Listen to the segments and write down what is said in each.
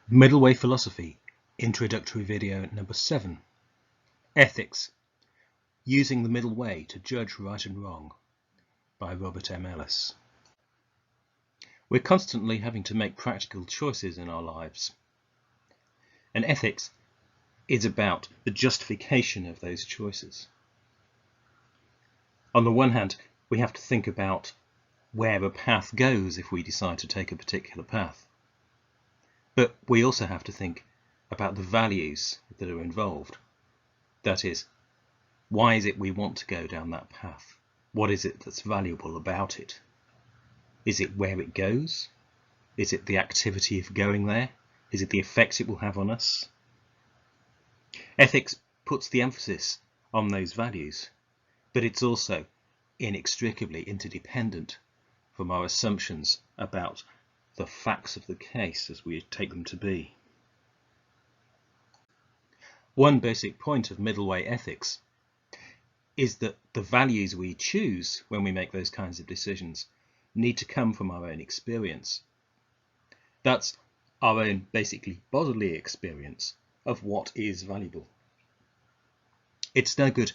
Middle Way Philosophy, Introductory Video number 7. Ethics, Using the Middle Way to Judge Right and Wrong, by Robert M. Ellis. We're constantly having to make practical choices in our lives. And ethics is about the justification of those choices. On the one hand, we have to think about where a path goes if we decide to take a particular path. But we also have to think about the values that are involved. That is, why is it we want to go down that path? What is it that's valuable about it? Is it where it goes? Is it the activity of going there? Is it the effects it will have on us? Ethics puts the emphasis on those values, but it's also inextricably interdependent from our assumptions about the facts of the case as we take them to be. One basic point of middle way ethics is that the values we choose when we make those kinds of decisions need to come from our own experience. That's our own basically bodily experience of what is valuable. It's no good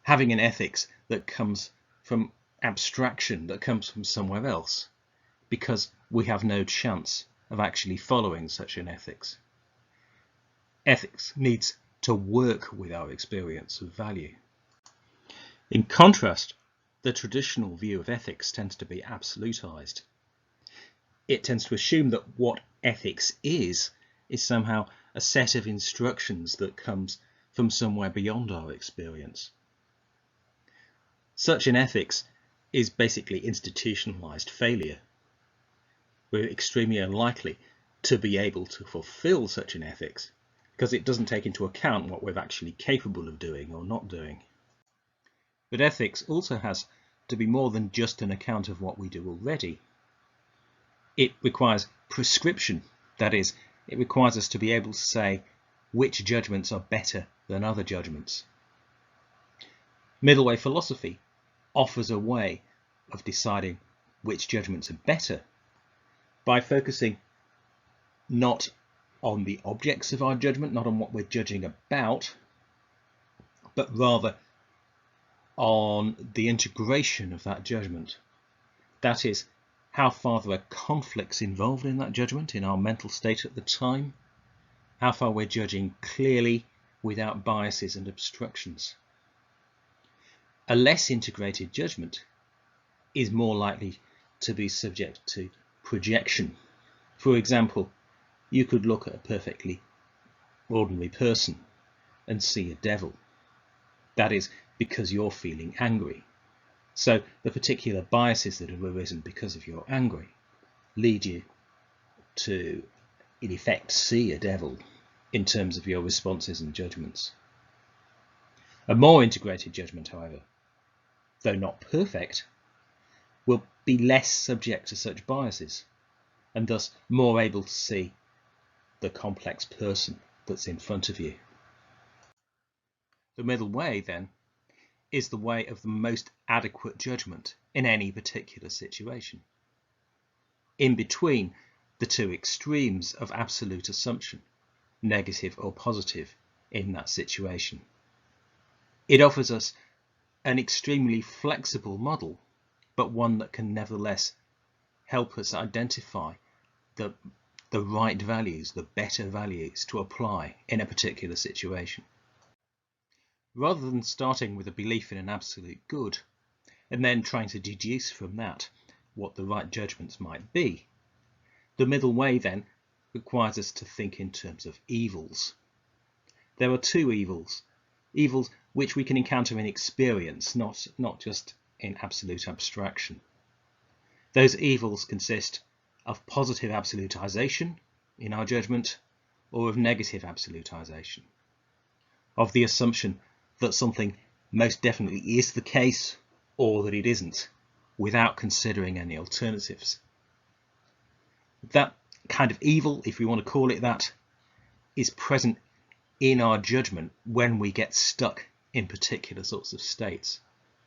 having an ethics that comes from abstraction, that comes from somewhere else, because we have no chance of actually following such an ethics. Ethics needs to work with our experience of value. In contrast, the traditional view of ethics tends to be absolutized. It tends to assume that what ethics is somehow a set of instructions that comes from somewhere beyond our experience. Such an ethics is basically institutionalized failure. We're extremely unlikely to be able to fulfill such an ethics because it doesn't take into account what we're actually capable of doing or not doing. But ethics also has to be more than just an account of what we do already. It requires prescription, that is, it requires us to be able to say which judgments are better than other judgments. Middle way philosophy offers a way of deciding which judgments are better by focusing not on the objects of our judgment, not on what we're judging about, but rather on the integration of that judgment. That is, how far there are conflicts involved in that judgment in our mental state at the time, how far we're judging clearly without biases and obstructions. A less integrated judgment is more likely to be subject to projection. For example, you could look at a perfectly ordinary person and see a devil. That is because you're feeling angry. So the particular biases that have arisen because of your anger lead you to, in effect, see a devil in terms of your responses and judgments. A more integrated judgment, however, though not perfect, will be less subject to such biases and thus more able to see the complex person that's in front of you. The middle way, then, is the way of the most adequate judgment in any particular situation, in between the two extremes of absolute assumption, negative or positive, in that situation. It offers us an extremely flexible model, but one that can nevertheless help us identify the right values, the better values to apply in a particular situation. Rather than starting with a belief in an absolute good and then trying to deduce from that what the right judgments might be, the middle way then requires us to think in terms of evils. There are two evils which we can encounter in experience, not just in absolute abstraction. Those evils consist of positive absolutization in our judgment or of negative absolutization, of the assumption that something most definitely is the case or that it isn't, without considering any alternatives. That kind of evil, if we want to call it that, is present in our judgment when we get stuck in particular sorts of states.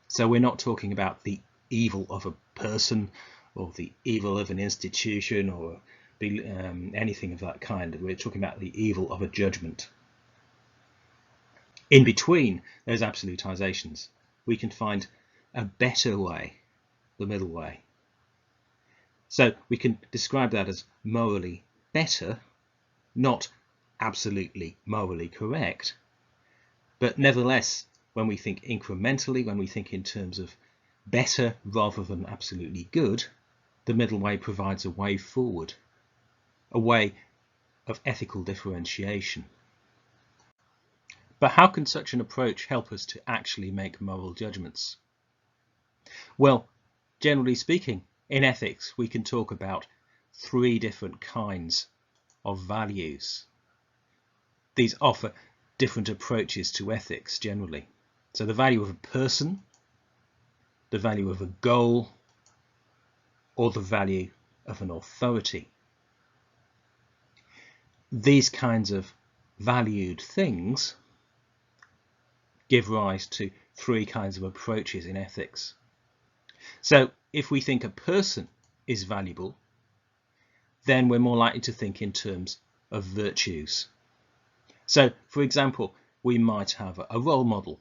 So we're not talking about the evil of a person or the evil of an institution or a anything of that kind. We're talking about the evil of a judgment. In between those absolutizations, we can find a better way, the middle way. So we can describe that as morally better, not absolutely morally correct, but nevertheless, when we think incrementally, when we think in terms of better rather than absolutely good, the middle way provides a way forward, a way of ethical differentiation. But how can such an approach help us to actually make moral judgments? Well, generally speaking, in ethics, we can talk about 3 different kinds of values. These offer different approaches to ethics generally. So the value of a person, the value of a goal, or the value of an authority. These kinds of valued things give rise to 3 kinds of approaches in ethics. So if we think a person is valuable, then we're more likely to think in terms of virtues. So, for example, we might have a role model.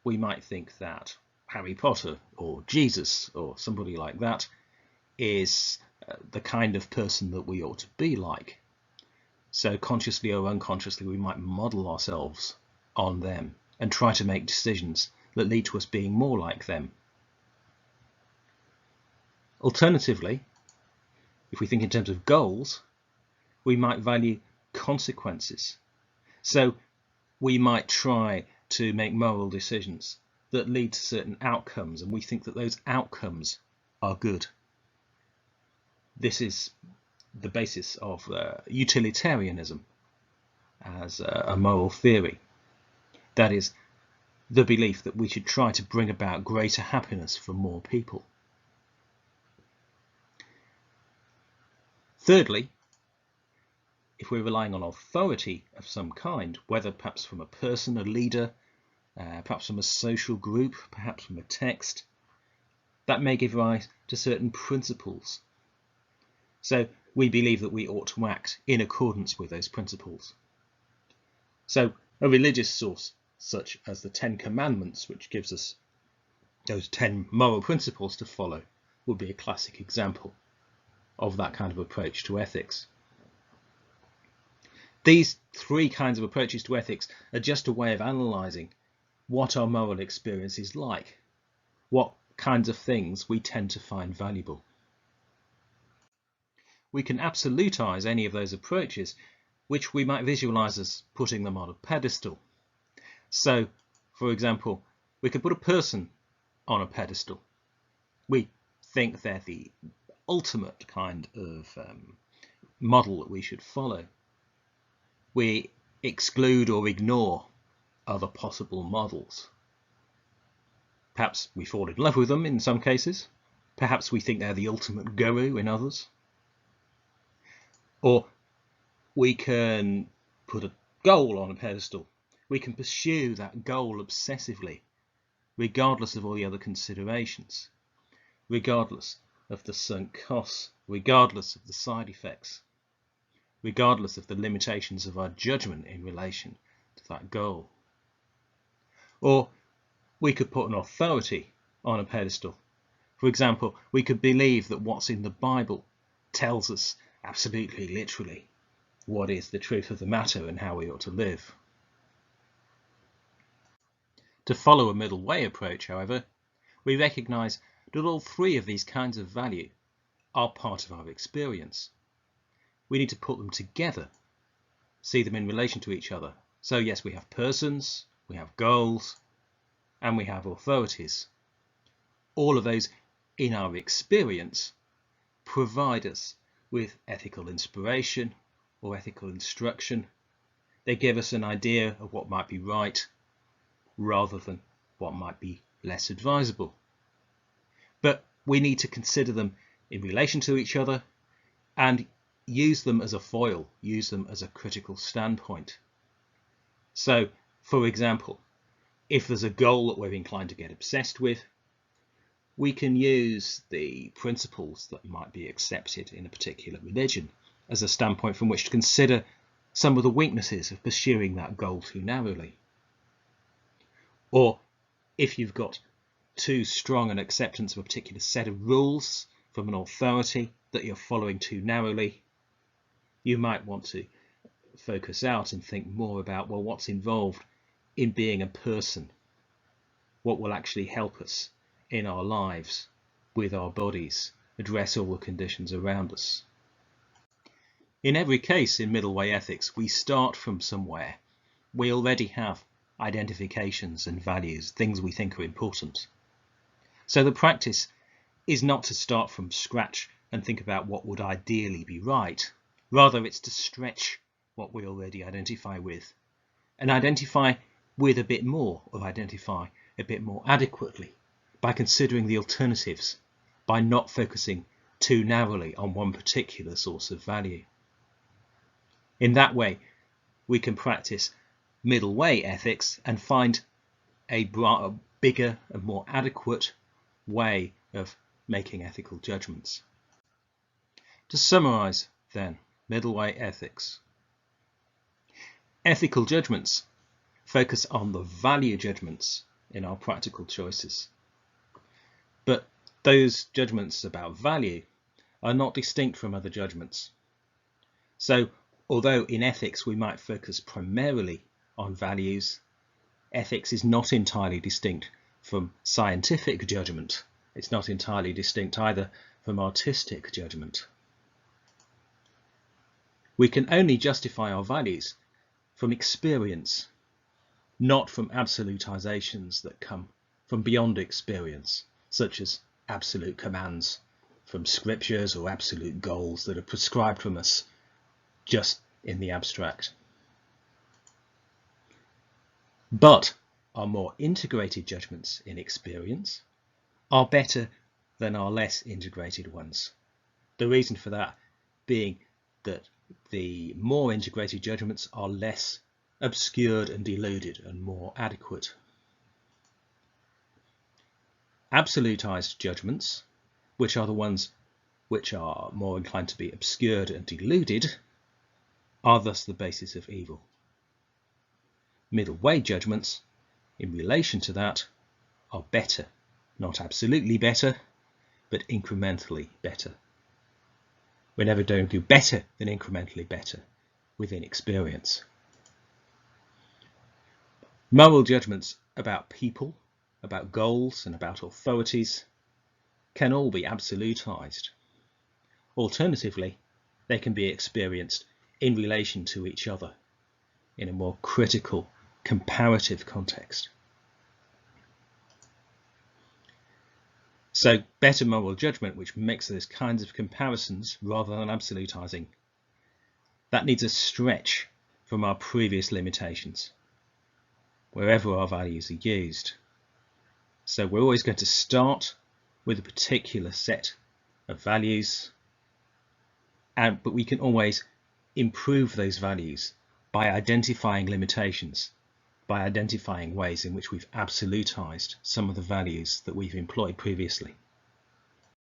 We might think that Harry Potter or Jesus or somebody like that is the kind of person that we ought to be like. So consciously or unconsciously, we might model ourselves on them and try to make decisions that lead to us being more like them. Alternatively, if we think in terms of goals, we might value consequences. So we might try to make moral decisions that lead to certain outcomes, and we think that those outcomes are good. This is the basis of utilitarianism as a moral theory. That is, the belief that we should try to bring about greater happiness for more people. Thirdly, if we're relying on authority of some kind, whether perhaps from a person, a leader, perhaps from a social group, perhaps from a text, that may give rise to certain principles. So we believe that we ought to act in accordance with those principles. So a religious source such as the 10 Commandments, which gives us those 10 moral principles to follow, would be a classic example of that kind of approach to ethics. These 3 kinds of approaches to ethics are just a way of analysing what our moral experience is like, what kinds of things we tend to find valuable. We can absolutize any of those approaches, which we might visualize as putting them on a pedestal. So, for example, we could put a person on a pedestal. We think they're the ultimate kind of model that we should follow. We exclude or ignore other possible models. Perhaps we fall in love with them in some cases. Perhaps we think they're the ultimate guru in others. Or we can put a goal on a pedestal. We can pursue that goal obsessively, regardless of all the other considerations, regardless of the sunk costs, regardless of the side effects, regardless of the limitations of our judgment in relation to that goal. Or we could put an authority on a pedestal. For example, we could believe that what's in the Bible tells us absolutely literally what is the truth of the matter and how we ought to live. To follow a middle way approach, however, we recognise that all 3 of these kinds of value are part of our experience. We need to put them together, see them in relation to each other. So yes, we have persons, we have goals, and we have authorities. All of those in our experience provide us with ethical inspiration or ethical instruction. They give us an idea of what might be right rather than what might be less advisable. But we need to consider them in relation to each other and use them as a foil, use them as a critical standpoint. So, for example, if there's a goal that we're inclined to get obsessed with, we can use the principles that might be accepted in a particular religion as a standpoint from which to consider some of the weaknesses of pursuing that goal too narrowly. Or if you've got too strong an acceptance of a particular set of rules from an authority that you're following too narrowly, you might want to focus out and think more about, well, what's involved in being a person? What will actually help us in our lives, with our bodies, address all the conditions around us? In every case in middle way ethics, we start from somewhere. We already have identifications and values, things we think are important. So the practice is not to start from scratch and think about what would ideally be right. Rather, it's to stretch what we already identify with and identify with a bit more, or identify a bit more adequately, by considering the alternatives, by not focusing too narrowly on one particular source of value. In that way, we can practice middle way ethics and find a bigger and more adequate way of making ethical judgments. To summarize then, middle way ethics. Ethical judgments focus on the value judgments in our practical choices. But those judgments about value are not distinct from other judgments. So, although in ethics we might focus primarily on values, ethics is not entirely distinct from scientific judgment. It's not entirely distinct either from artistic judgment. We can only justify our values from experience, not from absolutizations that come from beyond experience, such as absolute commands from scriptures or absolute goals that are prescribed from us just in the abstract. But our more integrated judgments in experience are better than our less integrated ones. The reason for that being that the more integrated judgments are less obscured and deluded and more adequate. Absolutized judgments, which are the ones which are more inclined to be obscured and deluded, are thus the basis of evil. Middle way judgments, in relation to that, are better, not absolutely better, but incrementally better. We're never going to do better than incrementally better within experience. Moral judgments about people, about goals, and about authorities can all be absolutized. Alternatively, they can be experienced in relation to each other in a more critical, comparative context. So better moral judgment, which makes those kinds of comparisons rather than absolutizing, that needs a stretch from our previous limitations, wherever our values are used. So we're always going to start with a particular set of values, but we can always improve those values by identifying limitations, by identifying ways in which we've absolutized some of the values that we've employed previously.